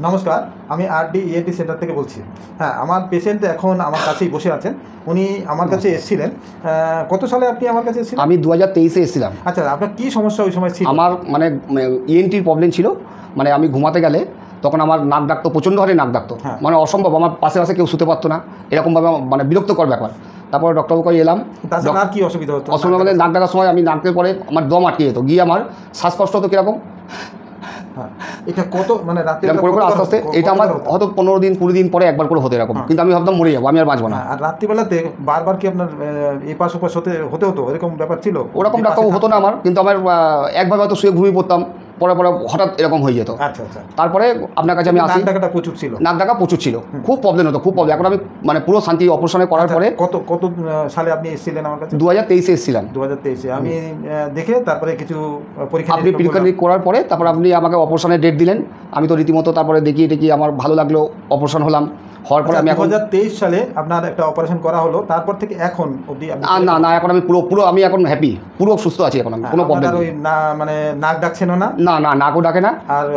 নমস্কার, আমি RD ENT centre থেকে বলছি। হ্যাঁ, আমার পেশেন্ট এখন আমার কাছেই বসে আছেন। উনি আমার কাছে এসেছিলেন। কত সালে আপনি আমার কাছে এসেছিলেন? আমি 2023-এ এসেছিলাম। আচ্ছা, আপনার কী সমস্যা ওই সময় ছিল? আমার ইএনটির প্রবলেম ছিল। আমি ঘুমাতে গেলে তখন আমার নাক ডাকতো, প্রচণ্ড হারে নাক ডাকতো। হ্যাঁ। অসম্ভব, আমার পাশে কেউ শুতে পারতো না, এরকমভাবে ডবিরক্তকর ব্যাপার। তারপরে ডক্টরের কাছে এলাম। তাছাড়া আর কি অসুবিধা হতো? অসুবিধা নাক ডাকার সময় আমি নাকের পরে আমার দম আটকে যেত, গিয়ে আমার শ্বাসকষ্ট হতো কীরকম। হ্যাঁ, এটা কত রাতে করে করে আস্তে আস্তে এটা আমার হয়তো 15 দিন 20 দিন পরে একবার করে হতো এরকম। কিন্তু আমি ভাবতাম মরে যাবো, আমি আর বাঁচবো না। আর রাত্রিবেলাতে বারবার কি আপনার এপাশ ওপাশ হতো এরকম ব্যাপার ছিল? ওরকম ডাক্তার হতো না আমার, কিন্তু আমার একভাবে হয়তো শুয়ে ঘুমিয়ে পড়তাম, পরে হঠাৎ এরকম হয়ে যেত। আচ্ছা আচ্ছা। তারপরে আপনার কাছে আমি আসি। নাক ডাকাটা প্রচুর ছিল? নাক ডাকা প্রচুর ছিল, খুব প্রবলেম হতো, খুব প্রবলেম। এখন আমি পুরো শান্তি অপারেশনে করার পরে। কত সালে আপনি এসেছিলেন আমার কাছে? 2023-এ এসেছিলাম। 2023-এ আমি দেখে তারপরে কিছু পরীক্ষা করার পরে তারপর আপনি আমাকে অপারেশনের ডেট দিলেন। আমি তো রীতিমতো তারপরে দেখিয়ে আমার ভালো লাগলো, অপারেশন হলাম। হওয়ার পরে আমি 2023 সালে আপনার একটা অপারেশন করা হলো, তারপর থেকে এখন অবধি না এখন আমি পুরো আমি এখন হ্যাপি, পুরো সুস্থ আছি এখন, আমি কোনো প্রবলেম নেই। নাক ডাকছেন না? না, নাকও ডাকে না।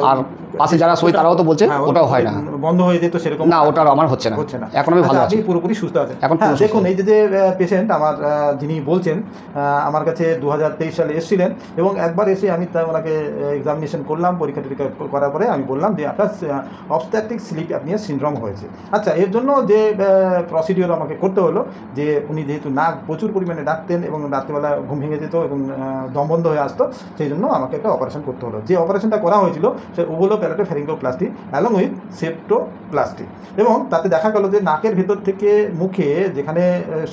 আর পাশে যারা শোয় তারাও তো বলছে ওটাও হয় না, বন্ধ হয়ে যেত সেরকম। না, ওটা আমার হচ্ছে না, এখন আমি ভালো আছি, পুরোপুরি সুস্থ আছেন এখন। দেখুন, এই যে পেশেন্ট আমার যিনি বলছেন আমার কাছে 2023 সালে এসেছিলেন, এবং একবার এসে আমি ওনাকে এক্সামিনেশন করলাম, পরীক্ষা টরীক্ষা করার পরে আমি বললাম যে আপনার অবস্ট্রাকটিভ স্লিপ অ্যাপনিয়া সিনড্রোম হয়েছে। আচ্ছা, এর জন্য যে প্রসিডিওর আমাকে করতে হলো, যে উনি যেহেতু নাক প্রচুর পরিমাণে ডাকতেন এবং রাত্রিবেলা ঘুম ভেঙে যেত এবং দম বন্ধ হয়ে আসতো, সেই জন্য আমাকে একটা অপারেশন করতে হলো। যে অপারেশনটা করা হয়েছিল সে ওভুলোপ্যারাটোফ্যারিঙ্গোপ্লাস্টি অ্যালং উইথ সেপ্টোপ্লাস্টি, এবং তাতে দেখা গেল যে নাকের ভেতর থেকে মুখে যেখানে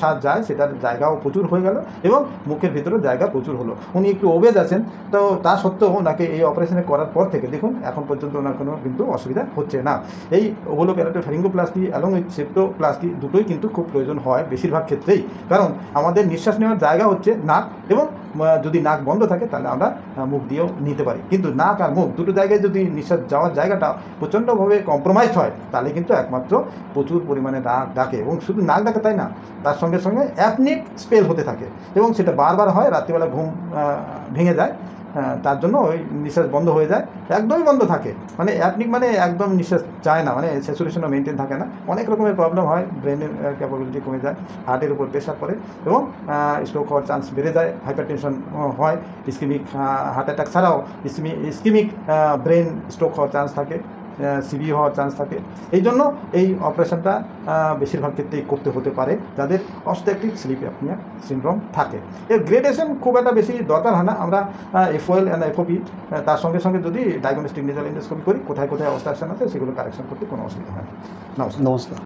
শ্বাস যায় সেটার জায়গাও প্রচুর হয়ে গেল এবং মুখের ভেতরেও জায়গা প্রচুর হলো। উনি একটু ওবেজ আছেন, তো তা সত্ত্বেও ওনাকে এই অপারেশনে করার পর থেকে দেখুন এখন পর্যন্ত ওনার কোনো কিন্তু অসুবিধা হচ্ছে না। এই ওভুলোপ্যারাটোফ্যারিঙ্গোপ্লাস্টি অ্যালং উইথ সেপ্টোপ্লাস্টি দুটোই কিন্তু খুব প্রয়োজন হয় বেশিরভাগ ক্ষেত্রেই, কারণ আমাদের নিঃশ্বাস নেওয়ার জায়গা হচ্ছে নাক, এবং যদি নাক বন্ধ থাকে তাহলে আমরা মুখ দিয়েও নিতে পারি। কিন্তু নাক আর মুখ দুটো জায়গায় যদি নিঃশ্বাস যাওয়ার জায়গাটা প্রচণ্ডভাবে কম্প্রোমাইজড হয়, তাহলে কিন্তু একমাত্র প্রচুর পরিমাণে নাক ডাকে, এবং শুধু নাক ডাকে তাই না, তার সঙ্গে সঙ্গে অ্যাপনিক স্পেল হতে থাকে, এবং সেটা বারবার হয়, রাত্রিবেলা ঘুম ভেঙে যায়, তার জন্য ওই নিঃশ্বাস বন্ধ হয়ে যায়, একদমই বন্ধ থাকে, অ্যাপনিক একদম নিঃশ্বাস যায় না, স্যাচুরেশনও মেনটেন থাকে না, অনেক রকমের প্রবলেম হয়, ব্রেনের ক্যাপাবিলিটি কমে যায়, হার্টের উপর প্রেশার পড়ে, এবং স্ট্রোক হওয়ার চান্স বেড়ে যায়, হাইপারটেনশন হয়, ইস্কিমিক হার্ট অ্যাটাক ছাড়াও ইস্কিমিক ব্রেন স্ট্রোক হওয়ার চান্স থাকে, সিভি হওয়ার চান্স থাকে। এই জন্য এই অপারেশনটা বেশিরভাগ ক্ষেত্রেই করতে হতে পারে যাদের অবস্ট্রাকটিভ স্লিপ অ্যাপনিয়া সিনড্রোম থাকে। এর গ্রেডেশন খুব একটা বেশি দরকার হয় না, আমরা FOL অ্যান্ড FOP তার সঙ্গে সঙ্গে যদি ডায়াগনস্টিক নেজাল এন্ডোস্কোপি করি, কোথায় কোথায় অবস্ট্রাকশন আছে সেগুলো কারেকশন করতে কোনো অসুবিধা হয় না। নমস্কার।